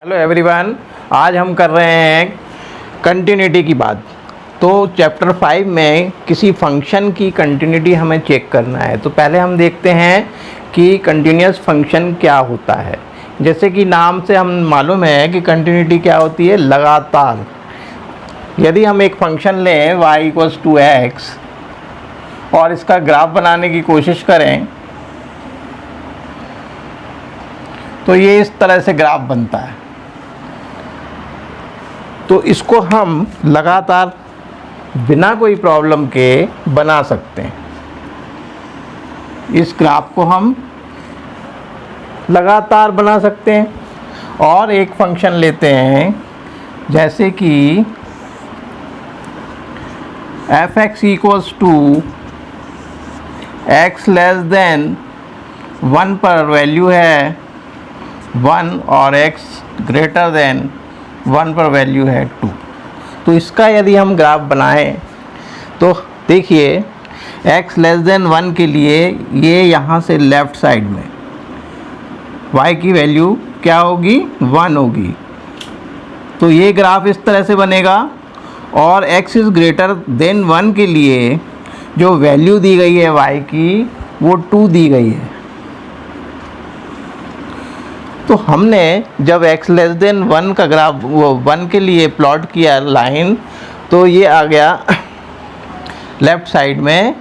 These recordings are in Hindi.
हेलो एवरीवन, आज हम कर रहे हैं कंटिन्यूटी की बात। तो चैप्टर 5 में किसी फंक्शन की कंटिन्यूटी हमें चेक करना है। तो पहले हम देखते हैं कि कंटिन्यूस फंक्शन क्या होता है। जैसे कि नाम से हम मालूम है कि कंटिन्यूटी क्या होती है, लगातार। यदि हम एक फंक्शन लें y = x और इसका ग्राफ बनाने की कोशिश करें तो ये इस तरह से ग्राफ बनता है। तो इसको हम लगातार बिना कोई प्रॉब्लम के बना सकते हैं। इस ग्राफ को हम लगातार बना सकते हैं। और एक फंक्शन लेते हैं जैसे कि f(x) = x < 1 पर वैल्यू है 1 और x < 1 पर वैल्यू है 2। तो इसका यदि हम ग्राफ बनाएं तो देखिए x < 1 के लिए ये यहाँ से लेफ़्ट साइड में y की वैल्यू क्या होगी, 1 होगी। तो ये ग्राफ इस तरह से बनेगा। और x < 1 के लिए जो वैल्यू दी गई है y की वो 2 दी गई है। तो हमने जब x < 1 का ग्राफ 1 के लिए प्लॉट किया लाइन, तो ये आ गया लेफ़्ट साइड में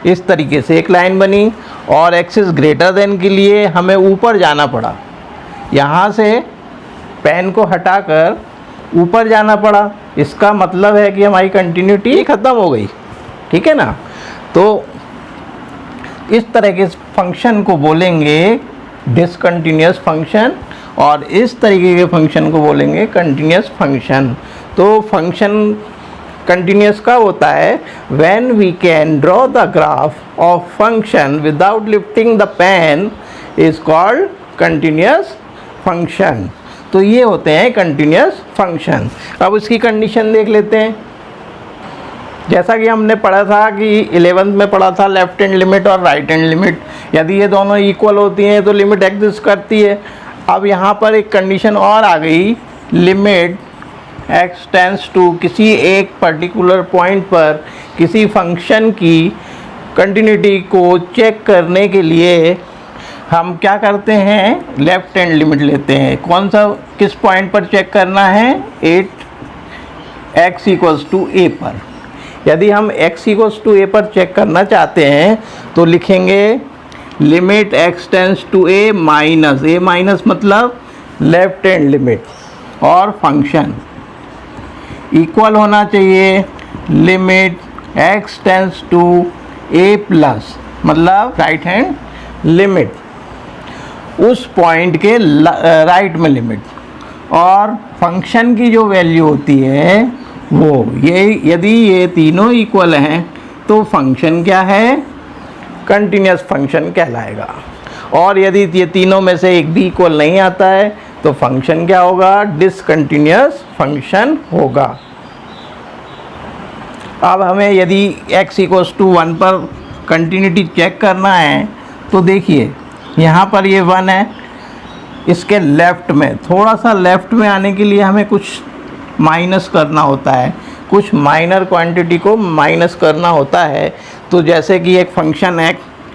इस तरीके से एक लाइन बनी। और x < के लिए हमें ऊपर जाना पड़ा, यहाँ से पेन को हटाकर ऊपर जाना पड़ा। इसका मतलब है कि हमारी कंटिन्यूटी ख़त्म हो गई, ठीक है ना। तो इस तरह के फंक्शन को बोलेंगे डिसकंटिन्यूअस फंक्शन और इस तरीके के फंक्शन को बोलेंगे कंटिन्यूअस फंक्शन। तो फंक्शन कंटिन्यूअस का होता है when we can draw the graph of function without lifting the pen is called continuous function. तो ये होते हैं कंटिन्यूअस फंक्शन। अब इसकी कंडीशन देख लेते हैं। जैसा कि हमने पढ़ा था कि 11th में पढ़ा था लेफ्ट हैंड लिमिट और राइट हैंड लिमिट। यदि ये दोनों इक्वल होती हैं तो लिमिट एग्जिस्ट करती है। अब यहाँ पर एक कंडीशन और आ गई, लिमिट x → किसी एक पर्टिकुलर पॉइंट पर किसी फंक्शन की कंटिन्यूटी को चेक करने के लिए हम क्या करते हैं, लेफ्ट हैंड लिमिट लेते हैं। कौन सा, किस पॉइंट पर चेक करना है, 8x = a पर। यदि हम x = a पर चेक करना चाहते हैं तो लिखेंगे लिमिट x → a माइनस मतलब लेफ्ट हैंड लिमिट, और फंक्शन इक्वल होना चाहिए लिमिट x → a+ मतलब राइट हैंड लिमिट, उस पॉइंट के राइट में लिमिट। और फंक्शन की जो वैल्यू होती है वो ये, यदि ये तीनों इक्वल हैं तो फंक्शन क्या है, कंटिन्यूअस फंक्शन कहलाएगा। और यदि ये तीनों में से एक भी इक्वल नहीं आता है तो फंक्शन क्या होगा, डिसकंटिन्यूअस फंक्शन होगा। अब हमें यदि x = 1 पर कंटिन्यूटी चेक करना है तो देखिए यहाँ पर ये 1 है, इसके लेफ़्ट में, थोड़ा सा लेफ़्ट में आने के लिए हमें कुछ माइनस करना होता है, कुछ माइनर क्वांटिटी को माइनस करना होता है। तो जैसे कि एक फंक्शन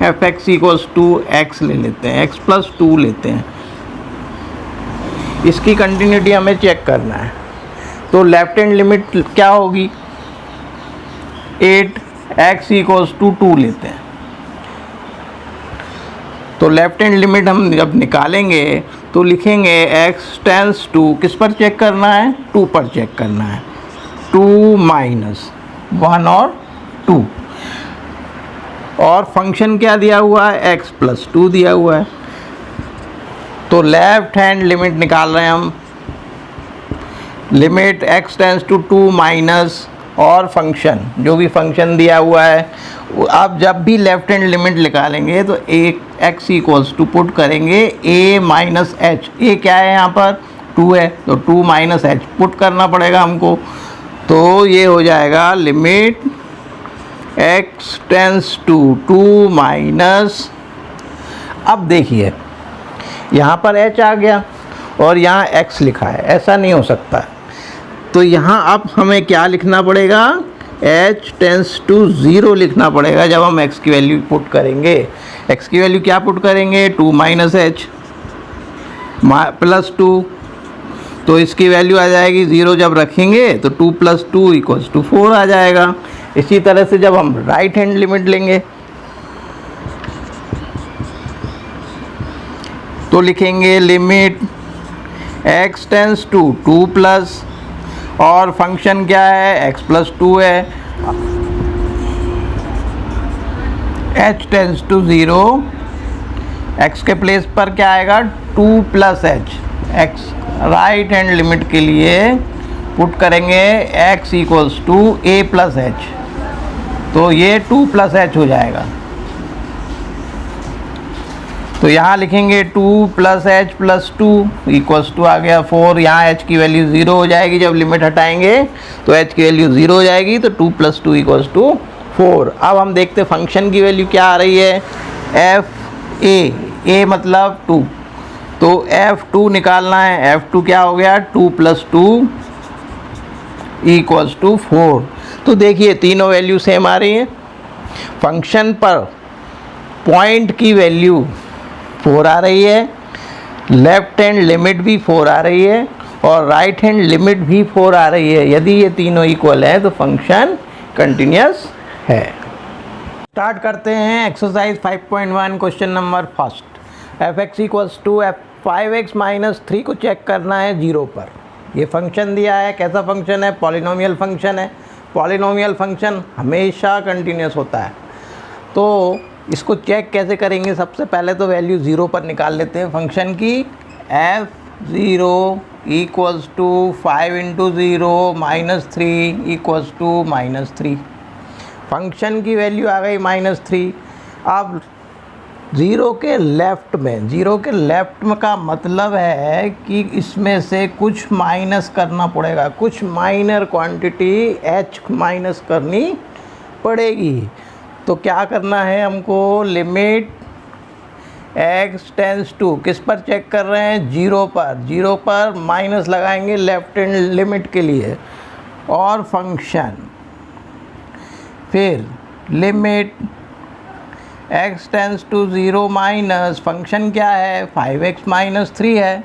f(x) = x ले लेते हैं, x + 2 लेते हैं, इसकी कंटिन्यूटी हमें चेक करना है। तो लेफ्ट हैंड लिमिट क्या होगी, 8x = 2 लेते हैं। तो लेफ्ट हैंड लिमिट हम जब निकालेंगे तो लिखेंगे x → किस पर चेक करना है, 2 पर चेक करना है, 2 - 1 और 2। और फंक्शन क्या दिया हुआ है, x + 2 दिया हुआ है। तो लेफ्ट हैंड लिमिट निकाल रहे हैं हम, लिमिट x → 2 माइनस और फंक्शन, जो भी फंक्शन दिया हुआ है। अब जब भी लेफ्ट हैंड लिमिट निकालेंगे तो एक x = पुट करेंगे a - h। a क्या है, यहाँ पर 2 है, तो 2 - h पुट करना पड़ेगा हमको। तो ये हो जाएगा लिमिट x → 2 माइनस, अब देखिए यहाँ पर h आ गया और यहाँ x लिखा है, ऐसा नहीं हो सकता। तो यहाँ अब हमें क्या लिखना पड़ेगा, h टेंस टू 0 लिखना पड़ेगा जब हम x की वैल्यू पुट करेंगे। x की वैल्यू क्या पुट करेंगे, 2 माइनस h प्लस 2, तो इसकी वैल्यू आ जाएगी 0 जब रखेंगे तो 2 प्लस 2 इक्वल्स टू 4 आ जाएगा। इसी तरह से जब हम राइट हैंड लिमिट लेंगे तो लिखेंगे limit x tends to 2 plus, और फंक्शन क्या है, x प्लस 2 है, h टेंस टू 0, x के प्लेस पर क्या आएगा, 2 plus h। x right hand limit के लिए पुट करेंगे x equals to a plus h, तो ये 2 प्लस h हो जाएगा। तो यहाँ लिखेंगे 2 plus h plus 2 equals to आ गया 4। यहाँ h की वैल्यू 0 हो जाएगी, जब लिमिट हटाएंगे तो h की वैल्यू 0 हो जाएगी, तो 2 प्लस 2 इक्वल्स टू 4। अब हम देखते हैं फंक्शन की वैल्यू क्या आ रही है, a मतलब 2, तो f2 निकालना है। f2 क्या हो गया, 2 प्लस 2 इक्वल्स टू 4। तो देखिए तीनों वैल्यू सेम आ रही हैं। फंक्शन पर पॉइंट की वैल्यू 4 आ रही है, लेफ्ट हैंड लिमिट भी 4 आ रही है, और राइट हैंड लिमिट भी 4 आ रही है। यदि ये तीनों इक्वल है तो फंक्शन कंटिन्यूस है। स्टार्ट करते हैं exercise 5.1 question number first. f(x) equals to 5x minus 3 को चेक करना है 0 पर। ये फंक्शन दिया है, कैसा फंक्शन है, पॉलिनोमियल फंक्शन है। पॉलिनोमियल फंक्शन हमेशा कंटिन्यूस होता है। तो इसको चेक कैसे करेंगे, सबसे पहले तो वैल्यू 0 पर निकाल लेते हैं फंक्शन की। f0 equals to 5 into 0 minus 3 equals to -3। Function की वैल्यू आ गई -3। अब 0 के लेफ़्ट में, 0 के लेफ़्ट में का मतलब है कि इसमें से कुछ माइनस करना पड़ेगा, कुछ माइनर क्वांटिटी h माइनस करनी पड़ेगी। तो क्या करना है हमको, लिमिट x टेंस टू, किस पर चेक कर रहे हैं, 0 पर। 0 पर माइनस लगाएंगे लेफ्ट हैंड लिमिट के लिए, और फंक्शन, फिर limit x tends to 0 minus, function क्या है, 5x माइनस 3 है।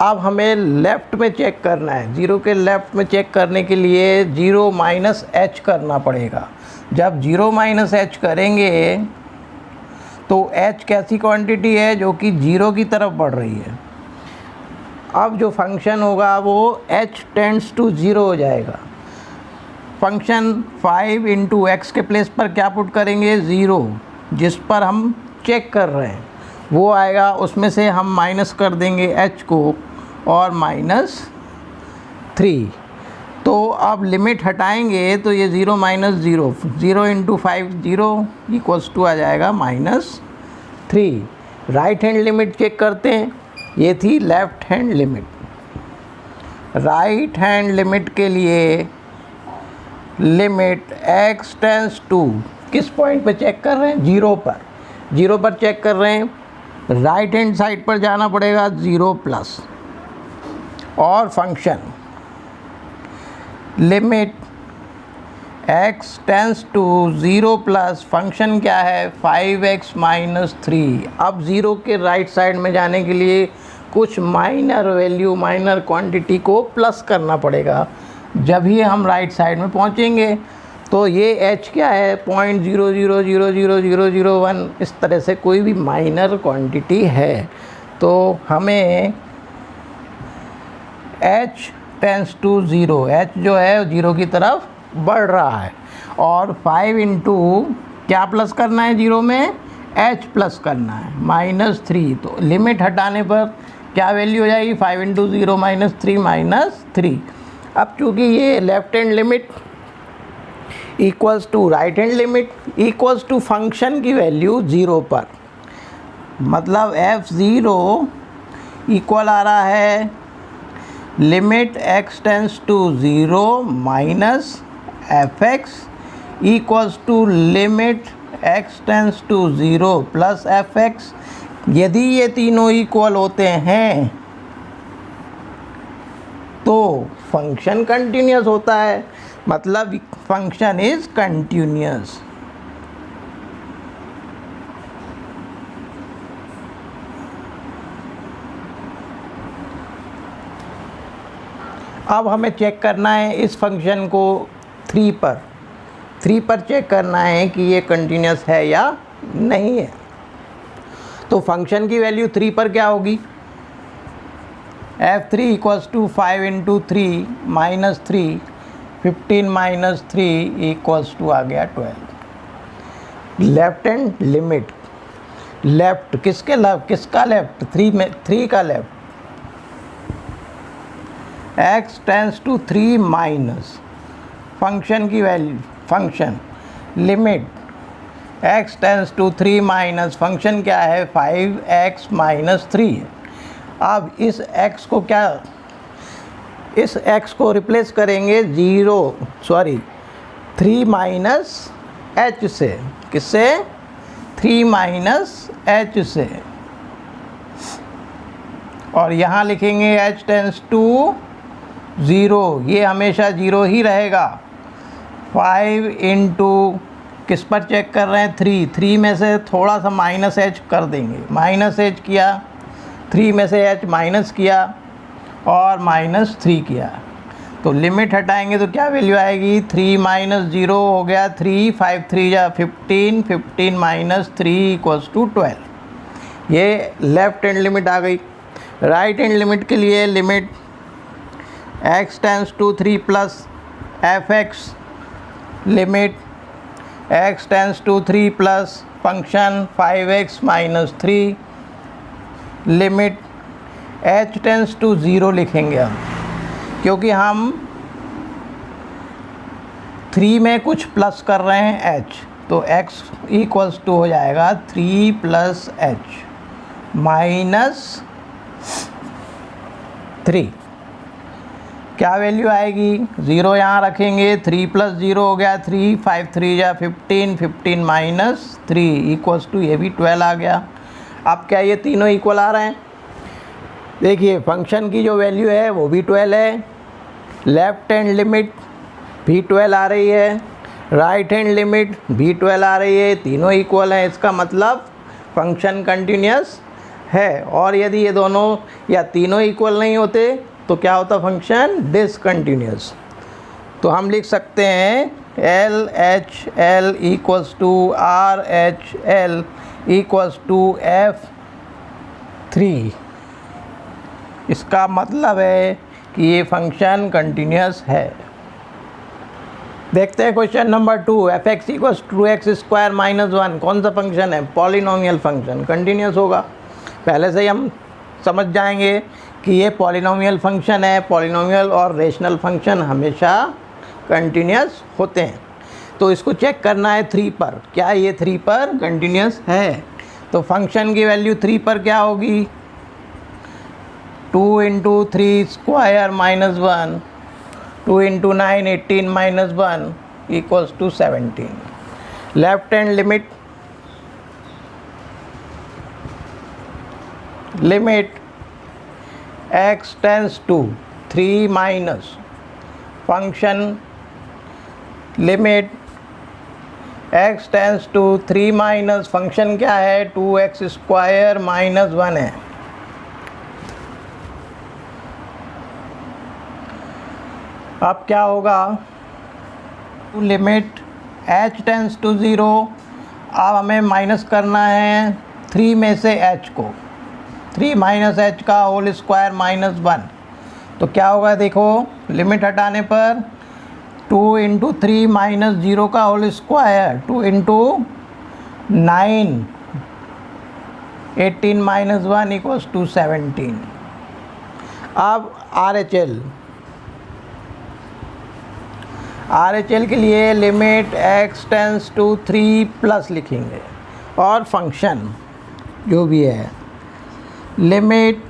अब हमें लेफ़्ट में चेक करना है, 0 के लेफ़्ट में चेक करने के लिए 0 माइनस h करना पड़ेगा। जब 0 माइनस h करेंगे तो h कैसी क्वांटिटी है, जो कि 0 की तरफ बढ़ रही है। अब जो फंक्शन होगा वो h टेंड्स टू 0 हो जाएगा। फंक्शन 5 इंटू एक्स के प्लेस पर क्या पुट करेंगे, 0, जिस पर हम चेक कर रहे हैं वो आएगा, उसमें से हम माइनस कर देंगे h को, और -3। तो अब लिमिट हटाएंगे तो ये 0 माइनस 0, 0 इंटू 5 0 इक्वल्स टू आ जाएगा -3। राइट हैंड लिमिट चेक करते हैं, ये थी left hand limit. Right hand limit के लिए लिमिट x टेंस टू, किस पॉइंट पे चेक कर रहे हैं, 0 पर। 0 पर चेक कर रहे हैं, राइट हैंड साइड पर जाना पड़ेगा 0 प्लस, और function limit x tends to 0 plus, function क्या है, 5x माइनस 3। अब 0 के राइट साइड में जाने के लिए कुछ माइनर वैल्यू, माइनर क्वांटिटी को प्लस करना पड़ेगा, जब ही हम राइट साइड में पहुंचेंगे। तो ये h क्या है, 0.00000001, इस तरह से कोई भी माइनर क्वांटिटी है। तो हमें h टेंस टू 0, h जो है 0 की तरफ बढ़ रहा है, और 5 इंटू क्या प्लस करना है, 0 में h प्लस करना है, -3। तो लिमिट हटाने पर क्या वैल्यू हो जाएगी, 5 इंटू 0 -3। अब चूँकि ये left hand limit equals to right hand limit equals to function की वैल्यू 0 पर, मतलब f0 इक्वल आ रहा है limit x tends to 0 minus fx equals to limit x tends to 0 plus fx। यदि ये तीनों इक्वल होते हैं तो फंक्शन कंटिन्यूस होता है, मतलब फंक्शन इज कंटिन्यूस। अब हमें चेक करना है इस फंक्शन को 3 पर चेक करना है कि ये कंटिन्यूस है या नहीं है। तो फंक्शन की वैल्यू 3 पर क्या होगी, f3 equals to 5 into 3 minus 3, 15 minus 3 equals to आ गया 12। लेफ्ट हैंड लिमिट, लेफ्ट किसके लेफ्ट, किसका लेफ्ट, 3 में 3 का left, x tends to 3 minus function की value, function limit x tends to 3 minus function क्या है 5x माइनस 3। अब इस x को क्या, इस x को रिप्लेस करेंगे 3 माइनस h से, किससे, 3 माइनस h से, और यहाँ लिखेंगे h टेंस टू 0, ये हमेशा 0 ही रहेगा। 5 इंटू किस पर चेक कर रहे हैं, 3 में से थोड़ा सा माइनस h कर देंगे, माइनस h किया, 3 में से h माइनस किया और माइनस 3 किया, तो लिमिट हटाएंगे तो क्या वैल्यू आएगी, 3 माइनस 0 हो गया 3, 5 3 जा 15, 15 माइनस 3 इक्वल्स टू 12। ये लेफ्ट हैंड लिमिट आ गई। राइट हैंड लिमिट के लिए limit x tends to 3 plus fx, limit x tends to 3 plus function 5x minus 3, limit h tends to 0 लिखेंगे हम, क्योंकि हम 3 में कुछ प्लस कर रहे हैं h, तो x इक्वल्स टू हो जाएगा 3 प्लस h माइनस 3। क्या वैल्यू आएगी, 0 यहाँ रखेंगे, 3 प्लस 0 हो गया 3, 5 3 जा 15, 15 माइनस 3 इक्वल्स टू, ये भी 12 आ गया। अब क्या ये तीनों इक्वल आ रहे हैं, देखिए फंक्शन की जो वैल्यू है वो भी 12 है, लेफ्ट हैंड लिमिट भी 12 आ रही है, राइट हैंड लिमिट भी 12 आ रही है, तीनों इक्वल हैं, इसका मतलब फंक्शन कंटिन्यूस है। और यदि ये दोनों या तीनों इक्वल नहीं होते तो क्या होता, फंक्शन डिसकंटिन्यूस। तो हम लिख सकते हैं LHL equals to RHL equals to F3। इसका मतलब है कि ये फंक्शन कंटिन्यूस है। देखते हैं question number 2, fx equals to x square minus 1 कौन सा फंक्शन है, पॉलिनोमियल फंक्शन, कंटिन्यूस होगा। पहले से ही हम समझ जाएंगे कि ये पॉलिनोमियल फंक्शन है, पॉलिनोमियल और रेशनल फंक्शन हमेशा कंटिन्यूस होते हैं। तो इसको चेक करना है 3 पर, क्या ये 3 पर कंटिन्यूस है। तो फंक्शन की वैल्यू 3 पर क्या होगी, 2 into 3 square minus 1, 2 into 9 18 minus 1 equals to 17। Left hand limit, limit x tends to 3 minus function, limit x tends to 3 minus function क्या है 2x स्क्वायर माइनस 1 है। अब क्या होगा, लिमिट h टेंस टू 0, अब हमें माइनस करना है 3 में से h को, 3 माइनस h का होल स्क्वायर माइनस 1, तो क्या होगा देखो, लिमिट हटाने पर 2 इंटू 3 माइनस 0 का whole square, 2 into 9 18 minus 1 equals to 17। अब RHL के लिए limit x tends to 3 plus लिखेंगे और फंक्शन जो भी है, limit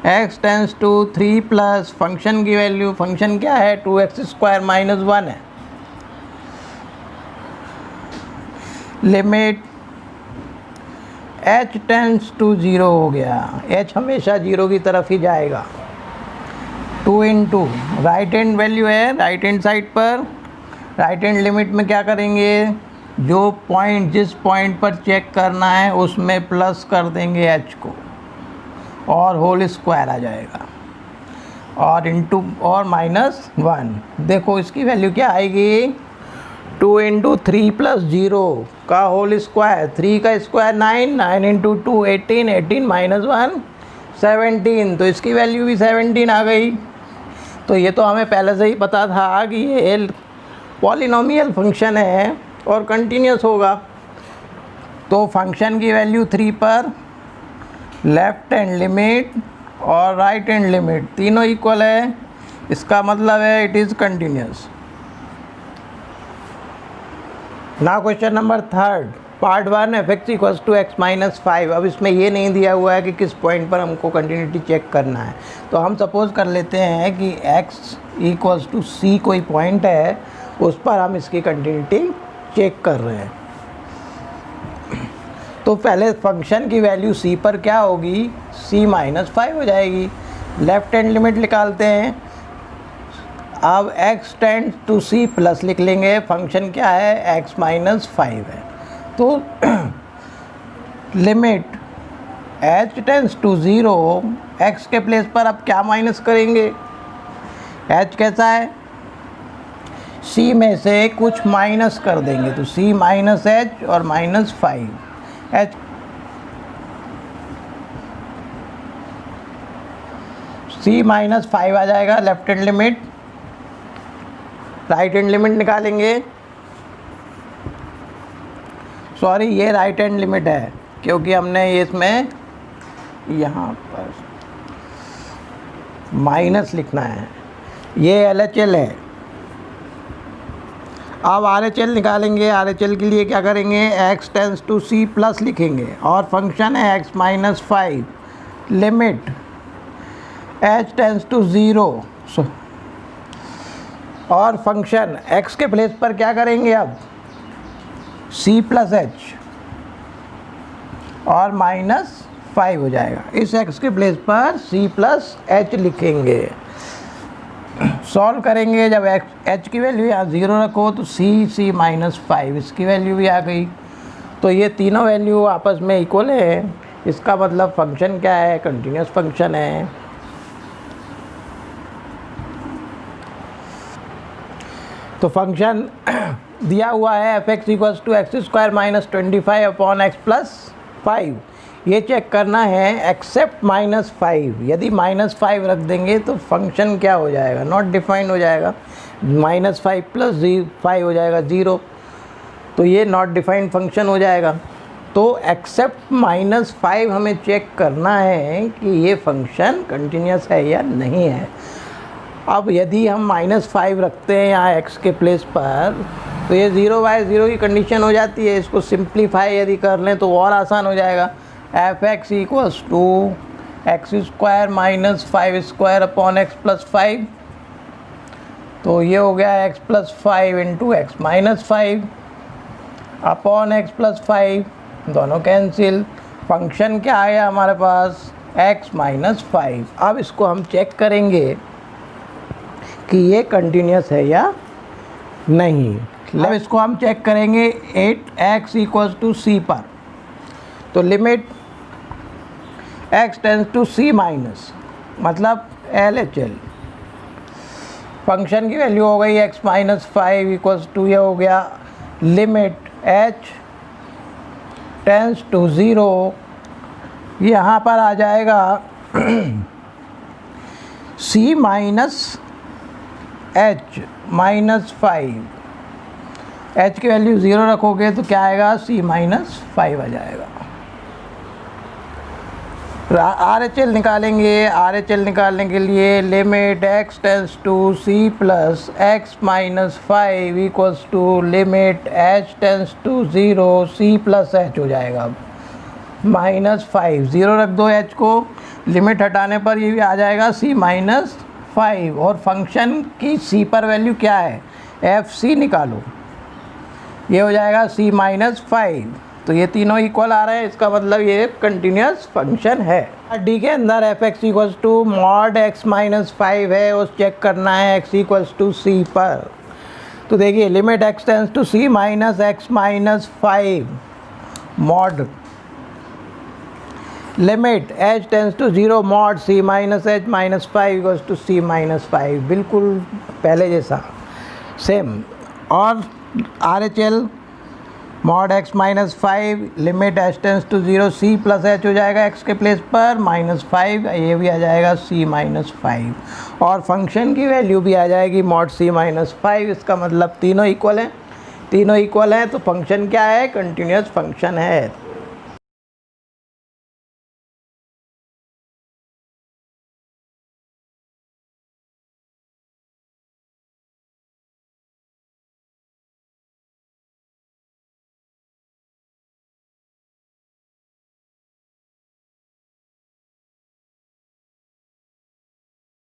x tends to 3 plus function की वैल्यू, फंक्शन क्या है 2x स्क्वायर माइनस 1 है, लिमिट h टेंस टू 0 हो गया, h हमेशा 0 की तरफ ही जाएगा। 2 इंटू राइट हैंड वैल्यू है, राइट हैंड साइड पर राइट हैंड लिमिट में क्या करेंगे, जो पॉइंट जिस पॉइंट पर चेक करना है उसमें प्लस कर देंगे h को और होल स्क्वायर आ जाएगा और इंटू और -1। देखो इसकी वैल्यू क्या आएगी, 2 इंटू 3 प्लस 0 का होल स्क्वायर, 3 का स्क्वायर 9, 9 इंटू 2 18, 18 -1 17, तो इसकी वैल्यू भी 17 आ गई। तो ये तो हमें पहले से ही पता था कि ये पॉलिनोमियल फंक्शन है और कंटिन्यूस होगा। तो फंक्शन की वैल्यू 3 पर लेफ्ट हैंड लिमिट और राइट हैंड लिमिट तीनों इक्वल है, इसका मतलब है it is continuous. Now question number 3 part 1 f(x = x - 5)। अब इसमें ये नहीं दिया हुआ है कि किस पॉइंट पर हमको कंटिन्यूटी चेक करना है, तो हम सपोज कर लेते हैं कि x = c कोई पॉइंट है, उस पर हम इसकी कंटिन्यूटी चेक कर रहे हैं। तो पहले फंक्शन की वैल्यू c पर क्या होगी, c - 5 हो जाएगी। लेफ्ट हैंड लिमिट निकालते हैं। अब x tends to c plus लिख लेंगे, फंक्शन क्या है x - 5 है। तो limit h tends to 0, x के प्लेस पर अब क्या माइनस करेंगे, h कैसा है, c में से कुछ माइनस कर देंगे, तो c - h और -5 h c - 5 आ जाएगा। Left hand limit, right hand limit निकालेंगे। सॉरी ये राइट हैंड लिमिट है क्योंकि हमने इसमें यहाँ पर माइनस लिखना है, ये LHL है। अब RHL निकालेंगे। RHL के लिए क्या करेंगे, x tends to c plus लिखेंगे और फंक्शन है x - 5, limit h tends to 0 और फंक्शन x के प्लेस पर क्या करेंगे, अब c प्लस h और -5 हो जाएगा। इस x के प्लेस पर c प्लस h लिखेंगे। सॉल्व करेंगे, जब h की वैल्यू यहाँ 0 रखो तो c - 5 इसकी वैल्यू भी आ गई। तो ये तीनों वैल्यू आपस में इक्वल है, इसका मतलब फंक्शन क्या है, कंटिन्यूस फंक्शन है। तो फंक्शन दिया हुआ है f(x = x² - 25/x + 5। ये चेक करना है एक्सेप्ट -5। यदि -5 रख देंगे तो फंक्शन क्या हो जाएगा, नॉट डिफाइंड हो जाएगा। -5 + 5 हो जाएगा 0, तो ये नॉट डिफाइंड फंक्शन हो जाएगा। तो एक्सेप्ट -5 हमें चेक करना है कि ये फंक्शन कंटिन्यूस है या नहीं है। अब यदि हम -5 रखते हैं यहाँ x के प्लेस पर, तो ये 0/0 की कंडीशन हो जाती है। इसको सिंप्लीफाई यदि कर लें तो और आसान हो जाएगा। f(x = x² - 5² x + 5, तो ये हो गया x + 5 × x - 5 अपॉन x + 5, दोनों कैंसिल। फंक्शन क्या आया हमारे पास, x - 5। अब इसको हम चेक करेंगे कि ये कंटिन्यूस है या नहीं। अब इसको हम चेक करेंगे 8x = c पर। तो limit x tends to c minus, मतलब LHL। फंक्शन की वैल्यू हो गई x - 5 = ये हो गया लिमिट h टेंस टू 0। यहाँ पर आ जाएगा c - h -5। h की वैल्यू 0 रखोगे तो क्या आएगा, c - 5 आ जाएगा। RHL निकालेंगे। RHL निकालने के लिए limit x tends to c plus x - 5 = limit h tends to 0 c plus h हो जाएगा। अब -5 0 रख दो h को, लिमिट हटाने पर ये भी आ जाएगा c - 5। और फंक्शन की c पर वैल्यू क्या है, fc निकालो, ये हो जाएगा c - 5 तो ये तीनों इक्वल आ रहे हैं, इसका मतलब ये कंटिन्यूस फंक्शन है। डी के अंदर f x equals to mod x minus 5 है, उस चेक करना है एक्स इक्वल्स टू सी पर। तो देखिए limit x tends to c minus x minus 5 mod limit h tends to 0 mod c minus h minus 5 equals to c minus 5, बिल्कुल पहले जैसा सेम। और R H L mod x minus 5 limit h tends to 0 c plus h हो जाएगा एक्स के प्लेस पर माइनस 5, ये भी आ जाएगा सी माइनस 5 और फंक्शन की वैल्यू भी आ जाएगी मॉड सी माइनस 5। इसका मतलब तीनों इक्वल हैं, तीनों इक्वल हैं तो फंक्शन क्या है, कंटिन्यूस फंक्शन है।